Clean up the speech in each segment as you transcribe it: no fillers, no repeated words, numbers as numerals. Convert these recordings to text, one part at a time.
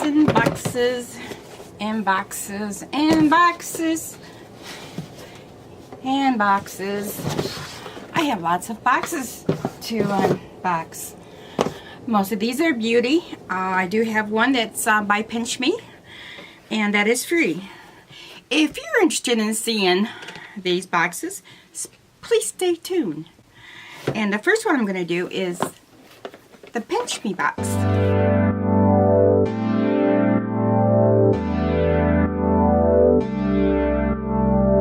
and boxes and boxes and boxes and boxes. I have lots of boxes to unbox. Most of these are beauty. I do have one that's by Pinch Me, and that is free. If you're interested in seeing these boxes, please stay tuned. And the first one I'm going to do is the Pinch Me box.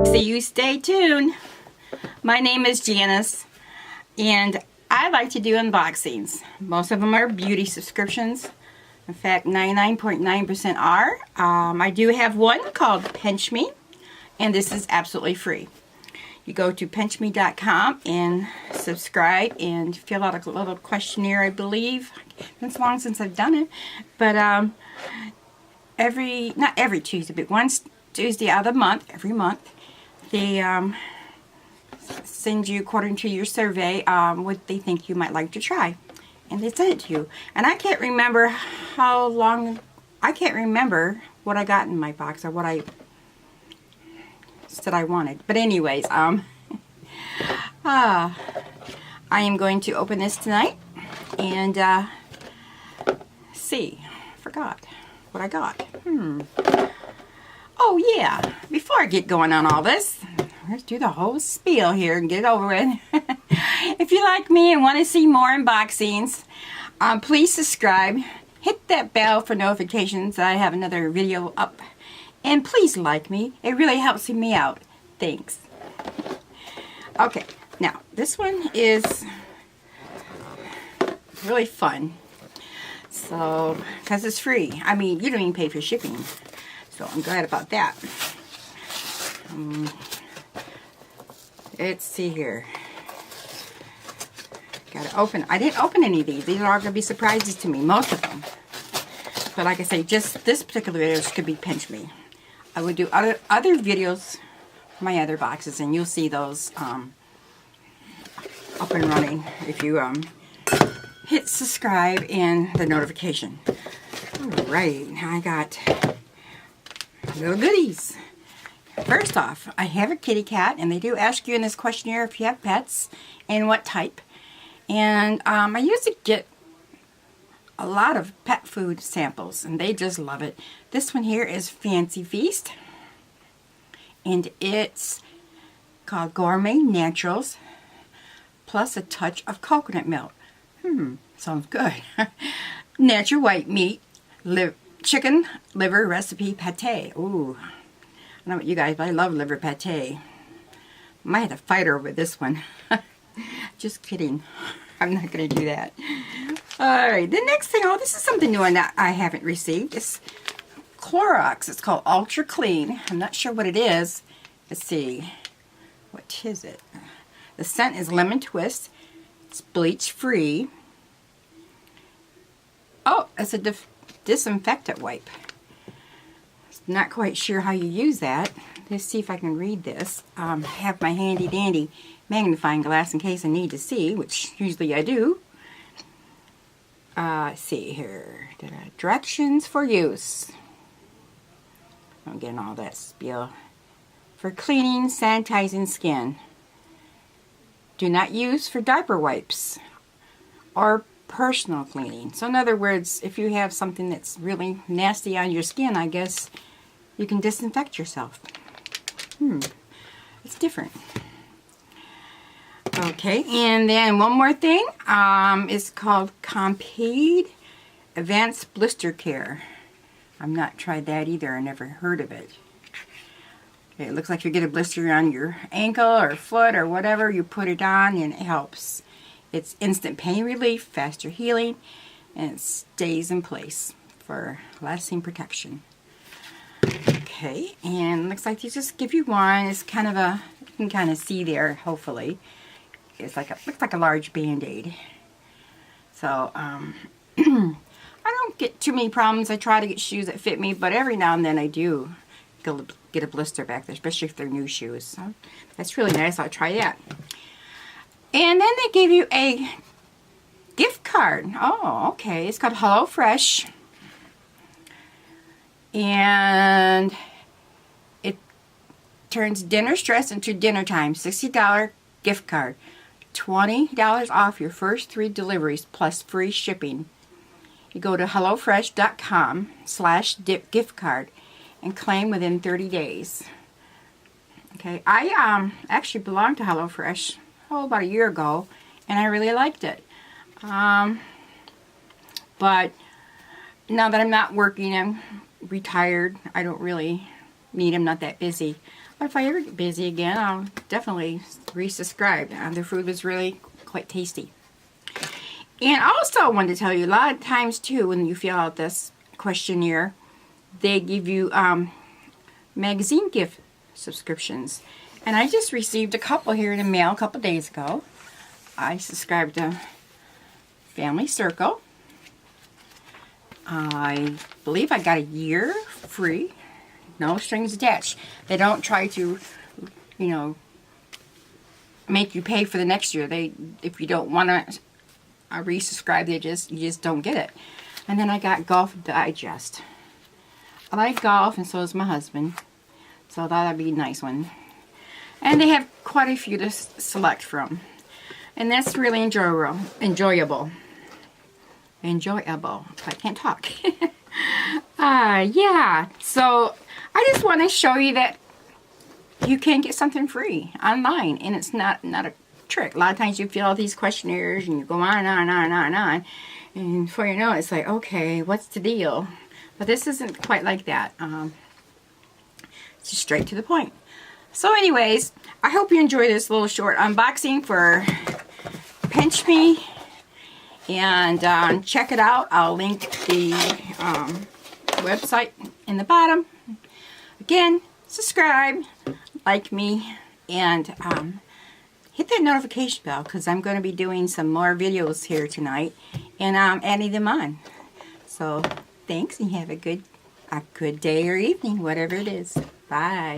So you stay tuned. My name is Janice, and I like to do unboxings. Most of them are beauty subscriptions. In fact, 99.9% are. I do have one called Pinch Me, and this is absolutely free. You go to pinchme.com and subscribe and fill out a little questionnaire, I believe. It's long since I've done it. But not every Tuesday, but one Tuesday out of the month, every month, they send you, according to your survey, what they think you might like to try. And they send it to you. And I can't remember how long, I can't remember what I got in my box or what I said I wanted. But anyways, I am going to open this tonight and see. Forgot what I got. Oh yeah, before I get going on all this, let's do the whole spiel here and get it over with. If you like me and want to see more unboxings, please subscribe. Hit that bell for notifications that I have another video up. And please like me. It really helps me out. Thanks. Okay, now this one is really fun. So, because it's free. I mean, you don't even pay for shipping. So I'm glad about that. Let's see here. Gotta open. I didn't open any of these. These are all going to be surprises to me. Most of them. But like I say, just this particular video could be Pinch Me. I would do other videos for my other boxes, and you'll see those up and running if you hit subscribe and the notification. Alright, now I got little goodies. First off, I have a kitty cat, and they do ask you in this questionnaire if you have pets and what type. And I used to get a lot of pet food samples, and they just love it. This one here is Fancy Feast, and it's called Gourmet Naturals plus a touch of coconut milk. Sounds good. Natural white meat, chicken liver recipe pate. Ooh, I don't know about you guys, but I love liver pate. Might have to fight over this one. Just kidding. I'm not going to do that. Alright, the next thing, oh, this is something new that I haven't received. It's Clorox. It's called Ultra Clean. I'm not sure what it is. Let's see. What is it? The scent is Lemon Twist. It's bleach free. Oh, it's a disinfectant wipe. Not quite sure how you use that. Let's see if I can read this. I have my handy dandy magnifying glass in case I need to see, which usually I do. Let's see here. Directions for use. I'm getting all that spiel. For cleaning, sanitizing skin. Do not use for diaper wipes or personal cleaning. So in other words, if you have something that's really nasty on your skin, I guess you can disinfect yourself. It's different. Okay, and then one more thing. It's called Compeed Advanced Blister Care. I've not tried that either. I never heard of it. Okay, it looks like you get a blister on your ankle or foot or whatever. You put it on and it helps. It's instant pain relief, faster healing, and it stays in place for lasting protection. Okay, and looks like they just give you one. It's kind of a, you can kind of see there, hopefully. It's like a, looks like a large Band-Aid. So, I don't get too many problems. I try to get shoes that fit me, but every now and then I do get a blister back there, especially if they're new shoes. So that's really nice. I'll try that. And then they give you a gift card. Oh, okay. It's called HelloFresh. And it turns dinner stress into dinner time. $60 gift card. $20 off your first 3 deliveries plus free shipping. You go to hellofresh.com/gift card and claim within 30 days. Okay, I actually belonged to HelloFresh about a year ago, and I really liked it. But now that I'm not working, I'm retired, I don't really need them, not that busy. But if I ever get busy again, I'll definitely resubscribe. Their food was really quite tasty. And also I wanted to tell you, a lot of times too, when you fill out this questionnaire, they give you magazine gift subscriptions. And I just received a couple here in the mail a couple days ago. I subscribed to Family Circle. I believe I got a year free. No strings attached. They don't try to, you know, make you pay for the next year. If you don't want to resubscribe, you just don't get it. And then I got Golf Digest. I like golf, and so does my husband. So that'd be a nice one. And they have quite a few to select from. And that's really enjoyable. I can't talk. Yeah. So I just want to show you that you can get something free online, and it's not a trick. A lot of times you fill out these questionnaires and you go on and on and on and on and on, and before you know it, it's like, okay, what's the deal? But this isn't quite like that. It's just straight to the point. So anyways, I hope you enjoy this little short unboxing for Pinch Me. And check it out. I'll link the website in the bottom. Again, subscribe, like me, and hit that notification bell, because I'm going to be doing some more videos here tonight, and adding them on. So thanks, and have a good day or evening, whatever it is. Bye.